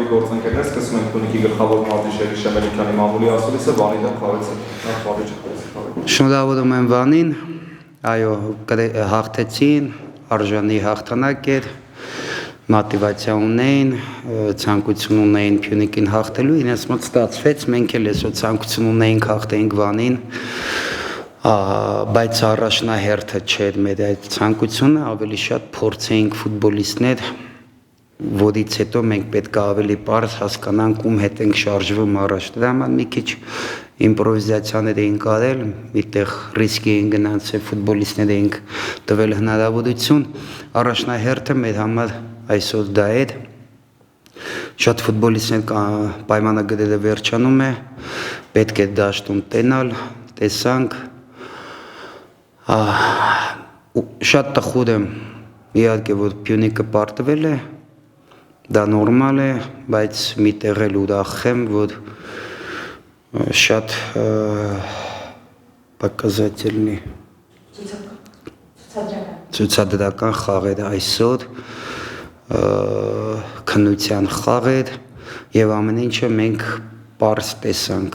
Արցախի գործընկերներ սկսում են Փյունիկի գլխավոր մարզիչ Երիշե Մելիքյանի մամուլի ասուլիսը Վանի դեմ խաղացել։ Շնորհավորում եմ Վանին, այո, հաղթեցին, արժանի հաղթանակ էր, մոտիվացիա ունեին, ցանկություն ունեին Փյունիկին հաղթելու, իրենց մոտ ստացվեց, մենք էլ այսօր ցանկություն ունեինք հաղթեինք Վանին, բայց առաջնահերթը չէր մեր այդ ցանկությունը, ավելի շատ փորձեինք ֆուտբոլիստներ, որից հետո մենք պետք է ավելի պարզ հասկանանք ում հետ ենք շարժվում առաջ։ Դրա համար մի քիչ իմպրովիզացիաներ էինք արել, միտեղ ռիսկի էին գնացել, ֆուտբոլիստներ էինք տվել հնարավորություն, առաջնահերթը մեր համար այսօր դա էր, շատ ֆուտբոլիստներ պայմանագրերը վերջանում է, պետք է դաշտում տենալ, տեսանք, շատ տխուր եմ, իհարկե որ Փյունիկը պարտվել է, դա նորմալ է, բայց մի տեղ էլ ուրախ եմ, որ շատ показательный ցուցադրական խաղեր այսօր, քննության խաղեր եւ ամեն ինչը մենք պարզ տեսանք։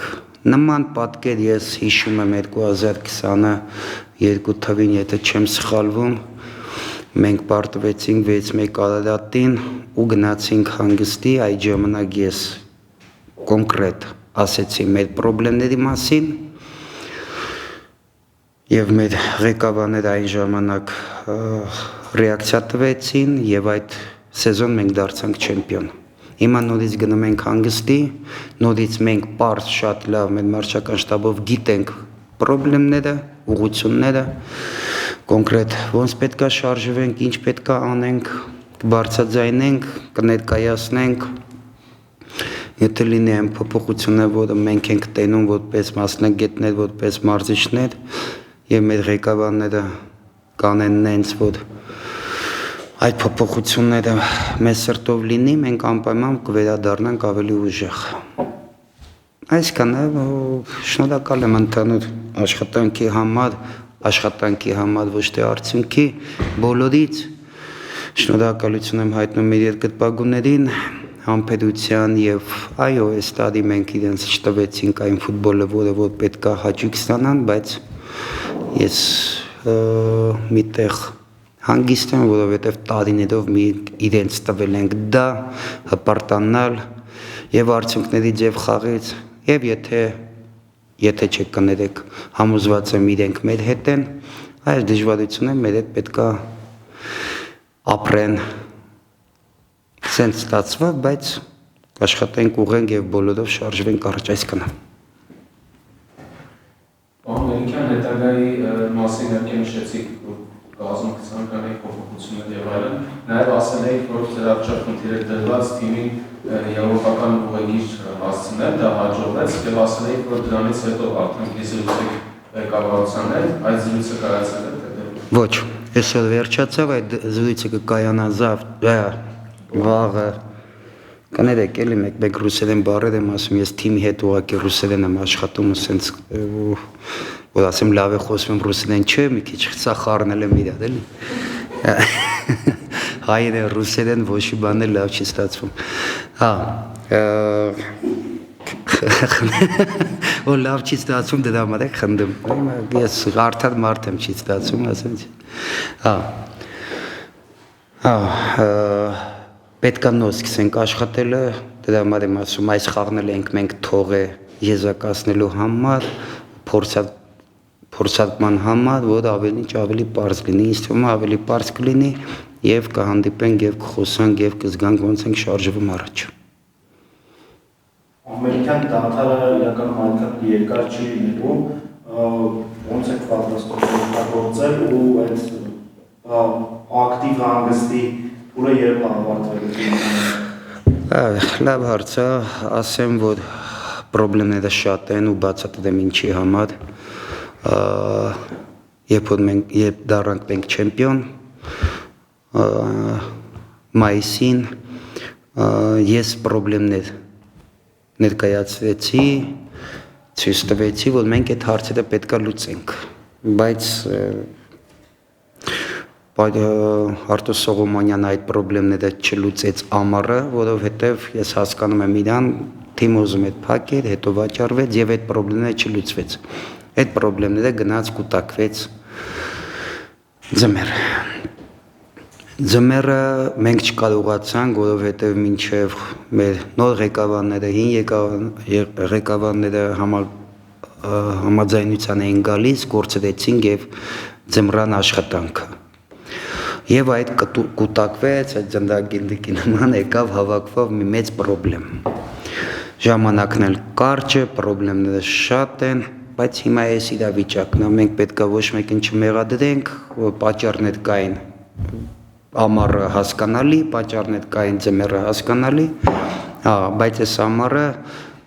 Նման պատկեր ես հիշում եմ 2022 թվին, եթե չեմ սխալվում, մենք պարտվեցինք 6-1 Արարատին ու գնացինք հանգստի, այդ ժամանակ ես կոնկրետ ասեցի մեր պրոբլեմների մասին եւ մեր ղեկավարները այն ժամանակ ռեակցիա տվեցին եւ այդ սեզոն մենք դարձանք չեմպիոն։ Հիմա նորից գնում ենք հանգստի, նորից մենք պարզ շատ լավ մեր մարշչական շտաբով գիտենք պրոբլեմները, ուղղությունները, կոնկրետ ոնց պետք է շարժվենք, ինչ պետք է անենք, կբարձրաձայնենք, կներկայացնենք, եթե լինի այն փոփոխությունը, որը մենք ենք տենում որպես մասնագետներ, որպես մարզիչներ, եւ մեր ղեկավարները կանեն նենց, որ այդ փոփոխությունները մեզ սրտով լինի, մենք անպայման կվերադառնանք ավելի ուժեղ։ Այսքան է, շնորհակալ եմ ընդհանուր աշխատանքի համար, ոչ թե արդյունքի, բոլորից շնորհակալություն եմ հայտնում մեր երկրպագուներին, համբերության եւ այո, այս տարի մենք իրենց չտվեցինք այն ֆուտբոլը, որը որ պետք է հաճույք ստանան, բայց ես միտեղ հանգիստ եմ, որովհետեւ տարիներով իրենց տվել ենք դա, հպարտանալ եւ արդյունքների ձև խաղից եւ եթե չեք կներեք, համոզված եմ իրենք մեր հետ են, այս դժվարությունը մեր հետ պետք է ապրեն, սենց ստացվավ, բայց աշխատենք ուղենք եւ բոլորով շարժվենք առաջ, այսքան է։ Պարոն Մելիքյան, հետագայի մասին նշեցիք, որ կազմում կցանկանայի փոփոխություններ եւ այլն, նաեւ ասել եք, որ ծրագրի խնդիրը դրված թիմին եվրոպական ուղեգիր հասցնել, դա հաջողվեց եւ ասել եք, որ դրանից հետո արդեն զրուցեք ղեկավարության հետ, այդ զրույցը կայացել է թե Ոչ, այսօր վերջացավ, այդ զրույցը կկայանա վաղը, կներեք էլի մեկ ռուսերեն բառեր եմ ասում, ես թիմի հետ ուղղակի ռուսերեն եմ աշխատում ու սենց որ ասեմ լավ է խոսում ռուսերեն չէ, մի քիչ սա խառնել եմ իրար էլի։ Հայերեն ռուսերեն ոչի բաներ լավ չի ստացվում։ Հա, որ լավ չի ստացվում դրա համար եք խնդում։ Ես արդար մարդ եմ չի ստացվում, ասենց։ Հա, պետք է նոր սկսենք աշխատելը, դրա համար եմ ասում, այս խաղնել ենք մենք թողը եզակացնելու համար, փորձարկման համար, որ ավելի պարզ լինի, ինձ թվում է ավելի պարզ կլինի եւ կհանդիպենք եւ կխոսանք եւ կզգանք ոնց ենք շարժվում առաջ։ Ամերիկյան դաթարը իրականում այնքան երկար չի լինելու, ոնց եք պատրաստվում օգտագործել ու այդ ակտիվ հանգստի Ուրը երբ ավարտվել։ Լավ հարց է, ասեմ, որ պրոբլեմները շատ են ու բացատրեմ ինչի համար։ Երբ դառնանք մենք չեմպիոն, մայիսին ես պրոբլեմներ ներկայացրեցի, ցույց տվեցի, որ մենք այդ հարցերը պետք է լուծենք, բայց Արտուր Սողոմոնյանը այդ խնդիրները չլուծեց ամառը, որովհետև ես հասկանում եմ իրան, թիմը ուզում էր փակել, հետո վաճառվեց եւ այդ խնդիրները չլուծվեց։ Այդ խնդիրները գնաց կուտակվեց ձմեռ։ Ձմեռը մենք չկարողացանք, որովհետև մինչև մեր նոր ղեկավարները, հին ղեկավարները համաձայնության էին գալիս, կորցրեցին եւ ձմռան աշխատանքը։ Եվ այդ կուտակվեց, այդ ձնդագնդիկի նման եկավ հավաքվավ մի մեծ խնդրեմ։ Ժամանակն էլ կարճ է, խնդիրները շատ են, բայց հիմա էս իրավիճակն է, մենք պետք է ոչ մեկին չմեղադրենք, որ պատճառներ կային ամառը հասկանալի, պատճառներ կային ձմեռը հասկանալի, բայց այս ամառը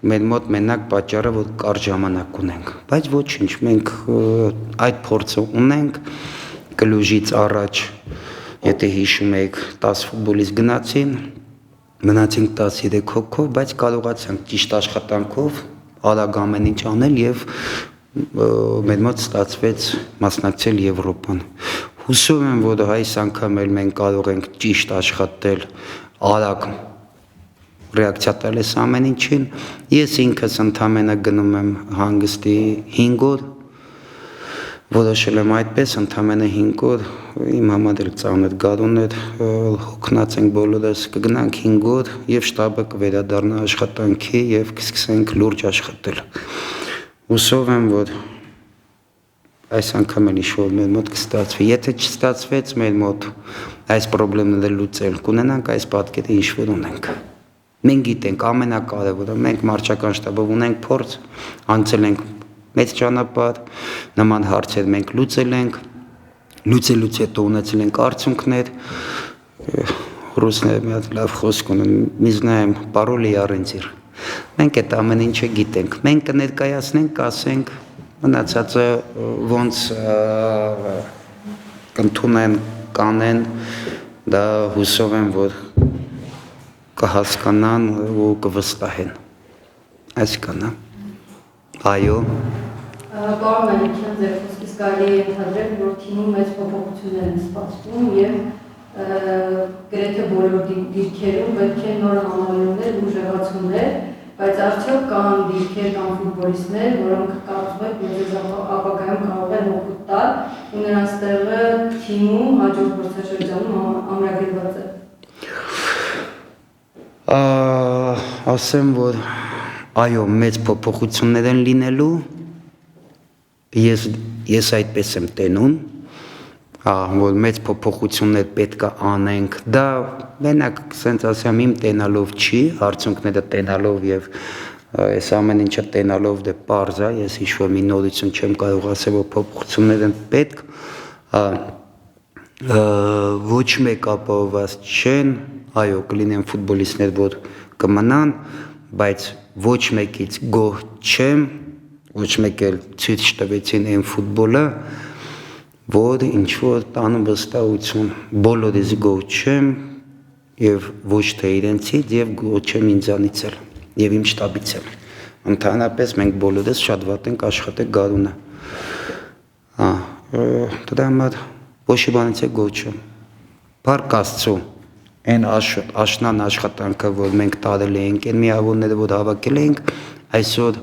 մեր մոտ մենակ պատճառը որ կարճ ժամանակ ունենք, բայց ոչինչ, մենք այդ փորձը ունենք, կլուժից առաջ, եթե հիշում եք 10 ֆուտբոլիստ գնացին, մնացինք 13 հոգով, բայց կարողացանք ճիշտ աշխատանքով արագ ամեն ինչ անել եւ մեր մոտ ստացվեց մասնակցել Եվրոպան։ Հուսով եմ, որ այս անգամ էլ մենք կարող ենք ճիշտ աշխատել, արագ ռեակցիա տալ այս ամեն ինչին։ Ես ինքս ընդամենը գնում եմ հանգստի 5 օր, որոշել եմ այդպես ընդամենը 5 օր, իմ համար էլ ծանր գարուն էր, հոգնած ենք բոլորս, կգնանք 5 օր եւ շտաբը կվերադառնա աշխատանքի եւ կսկսենք լուրջ աշխատել։ Հուսով եմ, որ այս անգամ էլ ինչ-որ մեր մոտ կստացվի։ Եթե չստացվեց մեր մոտ այս խնդիրները լուծել, կունենանք այս պատկերը ինչ-որ ունենք։ Մենք գիտենք ամենակարևորը, մենք մարզչական շտաբով ունենք փորձ, անցել ենք մեծ ճանապարհ, նման հարցեր մենք լուծել ենք, լուծելուց հետո ունեցել ենք արդյունքներ, ռուսները մի հատ լավ խոսք ունեն, «Мы знаем пароли и ориентир»։ Մենք այդ ամեն ինչը գիտենք, մենք կներկայացնենք, կասենք, մնացածը ոնց կընդունեն, կանեն, դա հուսով եմ, որ կհասկանան ու կվստահեն։ Այսքանը։ Այո։ Պարոն Մելիքյան, ձեր խոսքից կարելի է ենթադրել, որ թիմում մեծ փոփոխություններ են սպասվում եւ գրեթե բոլոր դիրքերում պետք է նոր համալիրումներ, ուժեղացումներ, բայց արդյոք կան դիրքեր կամ ֆուտբոլիստներ, որոնք կարծում եք, որ ձեզ ապագայում կարող են օգուտ տալ ու նրանց տեղը թիմում հաջորդ փորձաշրջանում ամրագրված է։ Ասեմ, որ այո, մեծ փոփոխություններ են լինելու, ես այդպես եմ տենում, որ մեծ փոփոխություններ պետք է անենք, դա մենակ սենց ասեմ իմ տենալով չի, արդյունքները տենալով եւ այս ամեն ինչը տենալով դե պարզ է, ես ինչ-որ մի նորություն չեմ կարող ասել, որ փոփոխություններ են պետք, ոչ մեկ ապահովված չեն, այո, կլինեն ֆուտբոլիստներ, որ կմնան, բայց ոչ մեկից գոհ չեմ, ոչ մեկ էլ ցույց չտվեցին այն ֆուտբոլը, որ ինչ-որ տանում վստահություն, բոլորից գոհ չեմ եւ ոչ թե իրենցից եւ գոհ չեմ ինձանից էլ եւ իմ շտաբից էլ։ Ընդհանրապես մենք բոլորս շատ վատ ենք աշխատել գարունը։ Դրա համար ոչի բանից է գոհ չեմ։ Փառք Աստծո, այն աշնան աշխատանքը, որ մենք տարել ենք, այն միավորները, որ հավաքել ենք, այսօր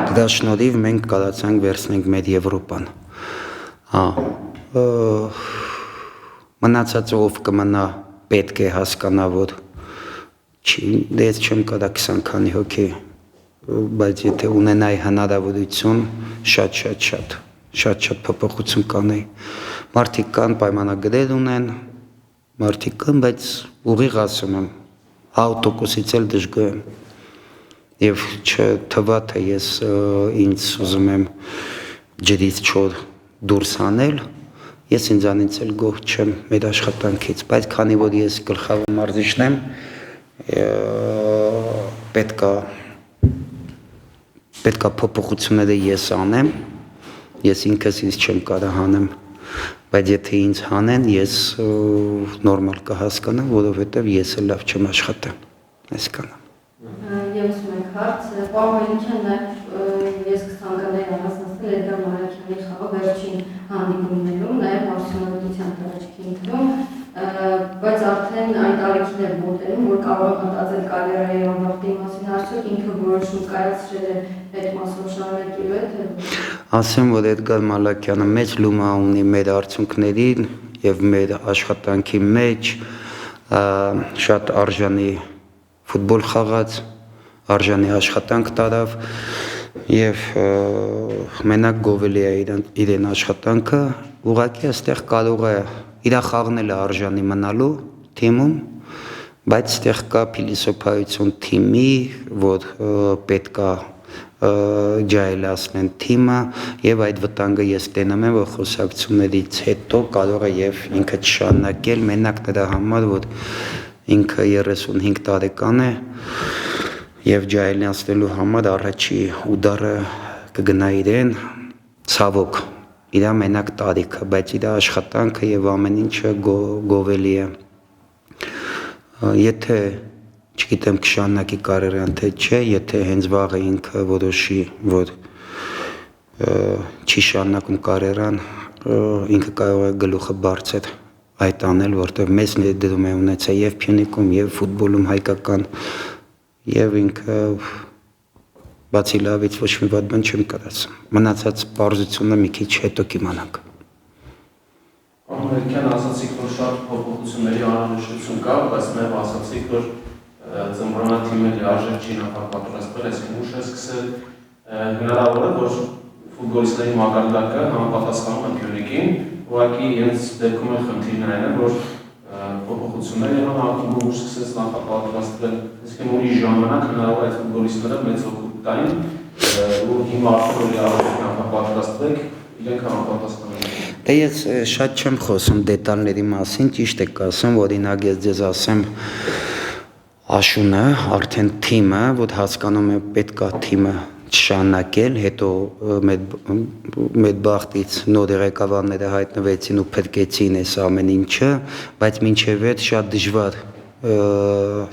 դրա շնորհիվ մենք կարողացանք վերցնենք մեր Եվրոպան։ Մնացածը ով կմնա պետք է հասկանա, որ ես չեմ կարա 20 քանի հոգի, բայց եթե ունենայի հնարավորություն, շատ փոփոխություն կանեի։ Մարդիկ կան, պայմանագրեր ունեն, մարդիկ կան, բայց ուղիղ ասում եմ, 100%-ից էլ դժգոհ եմ։ Եվ չթվա, թե ես ինձ ուզում եմ ջրից չոր դուրս անել, ես ինձանից էլ գոհ չեմ մեր աշխատանքից, բայց քանի որ ես գլխավոր մարզիչն եմ, պետքա փոփոխությունները ես անեմ, ես ինքս ինձ չեմ կարող հանեմ, բայց եթե ինձ հանեն, ես նորմալ կհասկանամ, որովհետև ես էլ լավ չեմ աշխատել, այսքանը։ Եվս մեկ հարց, պարոն Մելիքյան, նաև ես կցանկանայի առանձնացնել Էդգար Մարաքյանի խաղը վերջին հանդիպումներում, նաև արդյունավետության թվում, բայց արդեն այն տարիքին էր մոտենում, որ կարող է մտածել կարիերայի ավարտի մասին, արդյոք ինքը որոշում կայացրել է այդ մասով շարունակելու է, թե Ասեմ, որ Էդգար Մալաքյանը մեծ լումա ունի մեր արդյունքներին եւ մեր աշխատանքի մեջ շատ արժանի ֆուտբոլ խաղաց, արժանի աշխատանք տարավ եւ մենակ գովելի է իրեն աշխատանքը, ուղղակի այստեղ կարող է իր խաղն արժանի մնալու թիմում, բայց այստեղ կա փիլիսոփայություն թիմի, որ պետքա ջայլացնեն թիմը եւ այդ վտանգը ես տենում եմ, որ խոսակցություններից հետո կարող է եւ ինքը չշարունակել մենակ նրա համար, որ ինքը 35 տարեկան է եւ ջայլացնելու համար առաջի ուդարը կգնա իրեն ցավոք իր մենակ տարիքը, բայց իր աշխատանքը եւ ամեն ինչը գովելի է եթե չգիտեմ կշարունակի կարիերան թե չէ, եթե հենց վաղը ինքը որոշի, որ չի շարունակում կարիերան, ինքը կարող է գլուխը բարձր այդ անել, որտեղ մեծ ներդրում է ունեցել եւ Փյունիկում, եւ ֆուտբոլում հայկական, եւ ինքը բացի լավից ոչ մի վատ բան չեմ կարած։ Մնացած բարձությունը մի քիչ հետո կիմանանք։ Ամերիկյան ասացիք, որ շատ փոփոխությունների անհրաժեշտություն կա, բայց նաև ասացիք, որ ծմբրանաթիմերի արժեք չի նախապատրաստվել, այսինքն ուշ է սկսել, հնարավոր է, որ ֆուտբոլիստների մակարդակը համապատասխանում է Փյունիկին, ուղղակի իրենց դեպքում էլ խնդիրն այն է, որ փոփոխություններ եղան ակումբում ուշ սկսեց նախապատրաստվել, այսինքն ուրիշ ժամանակ հնարավոր է այդ ֆուտբոլիստները մեծ օգուտ տային, ու հիմա արդեն որ արժեք նախապատրաստվեք, իրենք համապատասխանում են։ Դե ես շատ չեմ խոսում դետալների մասին, ճիշտ եք ասում, օրինակ ես ձեզ ասեմ Աշունը, արդեն թիմը, որ հասկանում է պետք է թիմը չշարունակել, հետո մեր բախտից նոր ղեկավարները հայտնվեցին ու փրկեցին այս ամեն ինչը, բայց մինչև այդ շատ դժվար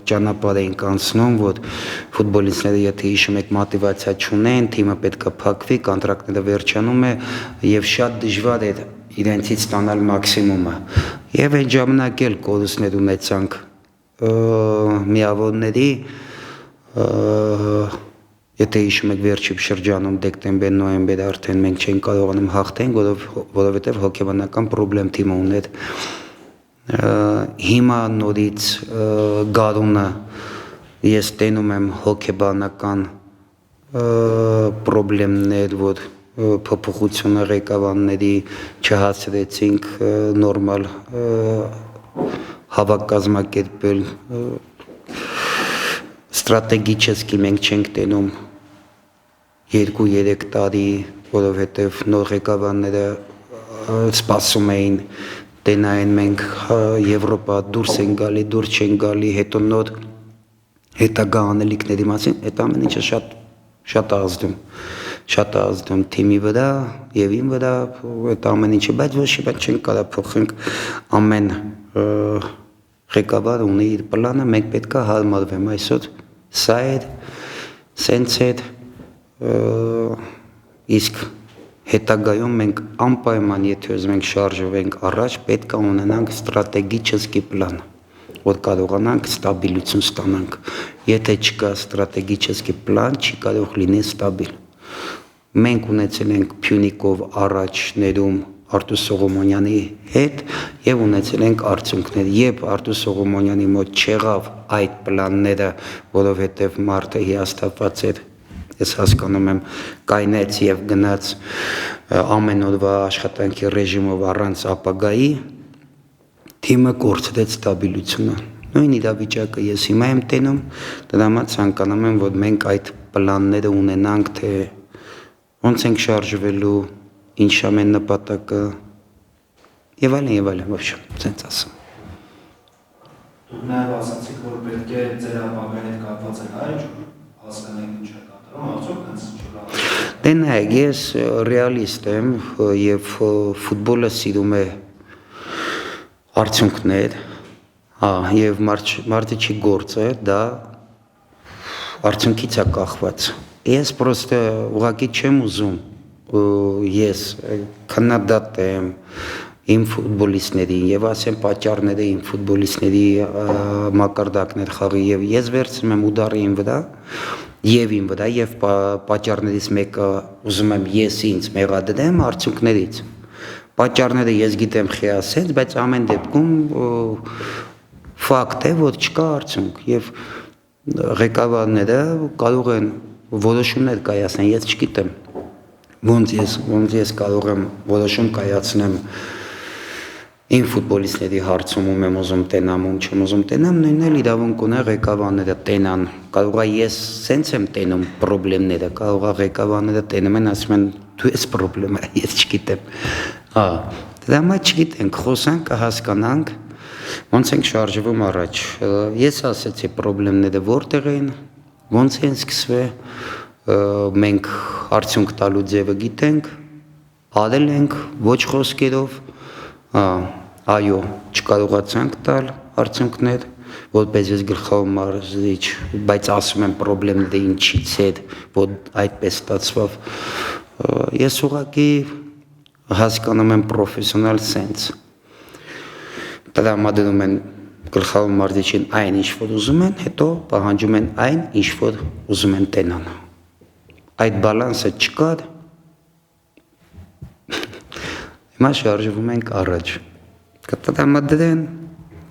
ճանապարհ էին կանցնում, որ ֆուտբոլիստները եթե հիշում եք մոտիվացիա չունեն, թիմը պետք է փակվի, կոնտրակտները վերջանում է եւ շատ դժվար էր իրենցից ստանալ մաքսիմումը։ Եվ այդ ժամանակ էլ կորուստներ ունեցանք միավորների եթե հիշում եք վերջի շրջանում դեկտեմբեր նոյեմբեր արդեն մենք չենք կարողանում հաղթենք, որովհետև հոգեբանական խնդրեմ թիմը ուներ հիմա նորից գարունը ես տենում եմ հոգեբանական խնդիրներ, որ փոփոխությունը ղեկավարների չհասցրեցինք նորմալ հավաք կազմակերպել ստրատեգիչեսկի մենք չենք տենում 2-3 տարի, որովհետև նոր ղեկավարները սպասում էին տենային մենք Եվրոպա դուրս են գալի, դուրս չեն գալի, հետո նոր հետագա անելիքների մասին, այդ ամեն ինչը շատ ազդում թիմի վրա եւ իմ վրա, այդ ամեն ինչը, բայց ոչ մի բան չենք կարող փոխենք, ամեն ղեկավար ունի իր պլանը, մենք պետք է հարմարվենք այսօր, սա է, սենց է, իսկ հետագայում մենք անպայման եթե ուզում ենք շարժվենք առաջ, պետք է ունենանք ստրատեգիչեսկի պլան, որ կարողանանք ստաբիլություն ստանանք, եթե չկա ստրատեգիչեսկի պլան, չի կարող լինի ստաբիլ։ Մենք ունեցել ենք Փյունիկով առաջներում Արտուր Սողոմոնյանի հետ եւ ունեցել ենք արդյունքներ, երբ Արտուր Սողոմոնյանի մոտ չեղավ այդ պլանները, որովհետեւ մարդը հիասթափված էր, ես հասկանում եմ, կայնեց եւ գնաց ամեն օրվա աշխատանքի ռեժիմով առանց ապագայի, թիմը կորցրեց ստաբիլությունը։ Նույն իրավիճակը ես հիմա եմ տենում, դրա համար ցանկանում եմ, որ մենք այդ պլանները ունենանք, թե ոնց ենք շարժվելու, ինչ ամեն նպատակը եւ այլն, ոչ, ցենց ասեմ։ Դուք նաեւ ասացիք, որ պետք է ձեր ապագայի հետ կապված է հայ, հասկանանք ինչ է կատարում, արդյոք այնպես չէ։ Դե նայեք, ես ռեալիստ եմ եւ ֆուտբոլը սիրում է արդյունքներ, եւ մարդի գործը դա արդյունքից է կախված։ Ես պրոստը ուղղակի չեմ ուզում, ես քննադատ եմ իմ ֆուտբոլիստներին եւ ասեմ պատճառները իմ ֆուտբոլիստների մակարդակներ խաղի եւ ես վերցնում եմ ուդարի իմ վրա եւ իմ վրա եւ պատճառներից մեկը ուզում եմ ես ինձ մեղադրեմ արդյունքներից պատճառները ես գիտեմ խի ասած բայց ամեն դեպքում ֆակտ է որ չկա արդյունք եւ ղեկավարները կարող են որոշումներ կայացնել ես չգիտեմ ոնց ես կարող եմ որոշում կայացնեմ Իմ ֆուտբոլիստների հարցում ում եմ ուզում տենամ, ում չեմ ուզում տենամ, նույնն էլ իրավունք ունեն ղեկավարները տենան։ Կարող է ես սենց եմ տենում խնդիրները, կարող է ղեկավարները տենում են, ասում են դու ես խնդրեմը, ես չգիտեմ։ Հա, դրա համար չգիտենք, խոսանք, կհասկանանք, ոնց ենք շարժվում առաջ։ Ես ասացի խնդիրները որտեղ են, ոնց են սկսվել, մենք արդյունք տալու ձևը գիտենք, արել ենք ոչ խոսքերով Այո, չկարողացանք տալ արդյունքներ, որպես ես գլխավոր մարզիչ, բայց ասում եմ խնդիրները ինչից էր, որ այդպես ստացվավ։ Ես ուղղակի հասկանում եմ պրոֆեսիոնալ սենս։ Տրամադրում են գլխավոր մարզիչին այն ինչ որ ուզում են, հետո պահանջում են այն ինչ որ ուզում են տենան։ Այդ բալանսը չկար։ Հիմա շարժվում ենք առաջ, կտրամադրեն,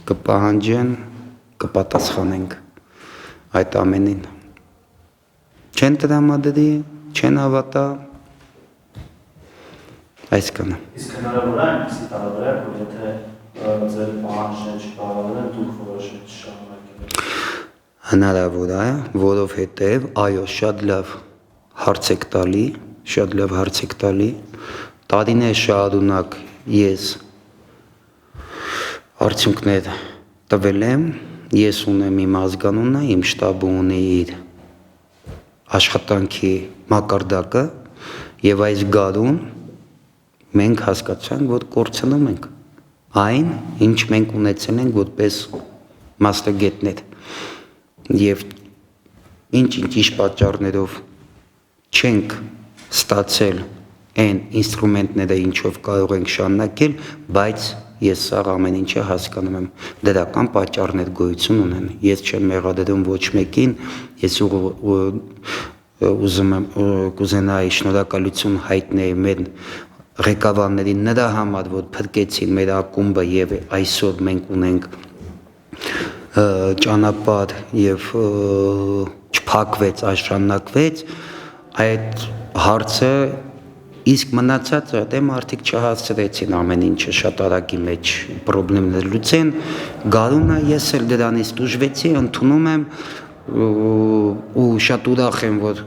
կպահանջեն, կպատասխանենք այդ ամենին, չեն տրամադրի, չեն հավատա, այսքանը։ Իսկ հնարավոր է այնպիսի տարբերակ, որ եթե ձեր պահանջները չբավարարեն, դուք որոշեք չշարունակել։ Հնարավոր է, որովհետև այո, շատ լավ հարց եք տալի, տարիներ շարունակ ես արդյունքներ տվել եմ, ես ունեմ իմ ազգանունը, իմ շտաբը ունի իր աշխատանքի մակարդակը եւ այս գարուն մենք հասկացանք, որ կորցնում ենք այն, ինչ մենք ունեցել ենք որպես մասնագետներ եւ ինչ պատճառներով չենք ստացել այն ինստրումենտները ինչով կարող ենք շարունակել, բայց ես սա ամեն ինչը հասկանում եմ, դրական պատճառներ գոյություն ունեն, ես չեմ մեղադրում ոչ մեկին, ես ուզում եմ կուզենայի շնորհակալություն հայտնել մեր ղեկավարներին նրա համար, որ փրկեցին մեր ակումբը եւ այսօր մենք ունենք ճանապարհ եւ չփակվեց, արժանացվեց, այդ հարցը Իսկ մնացածը դե մարդիկ չհասցրեցին ամեն ինչը շատ արագի մեջ խնդիրներ լուծեն, գարունը ես էլ դրանից դժվեցի, ընդունում եմ ու շատ ուրախ եմ, որ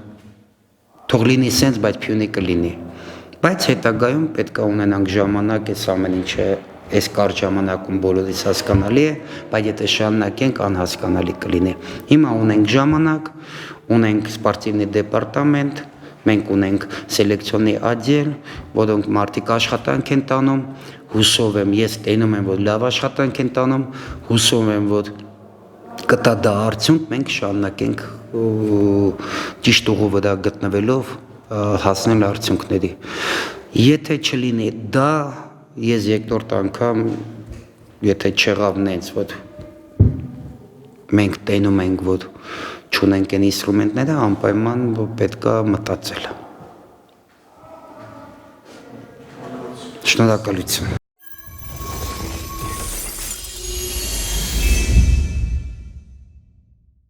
թող լինի սենց, բայց փյունի կլինի։ Բայց հետագայում պետք է ունենանք ժամանակ, այս ամեն ինչը այս կարճ ժամանակում բոլորիս հասկանալի է, բայց եթե շարունակենք անհասկանալի կլինի։ Հիմա ունենք ժամանակ, ունենք սպորտիվնի դեպարտամենտ, մենք ունենք սելեկցիոնի ադել, որոնք մարդիկ աշխատանք են տանում, հուսով եմ, ես տենում եմ, որ լավ աշխատանք են տանում, հուսով եմ, որ կտա դա արդյունք, մենք շարունակենք ճիշտ ուղու վրա գտնվելով հասնել արդյունքների։ Եթե չլինի դա, ես երկրորդ անգամ, եթե չեղավ նենց, որ մենք տենում ենք, որ չունենք այն ինստրումենտները, անպայման պետք է մտածել։ Շնորհակալություն։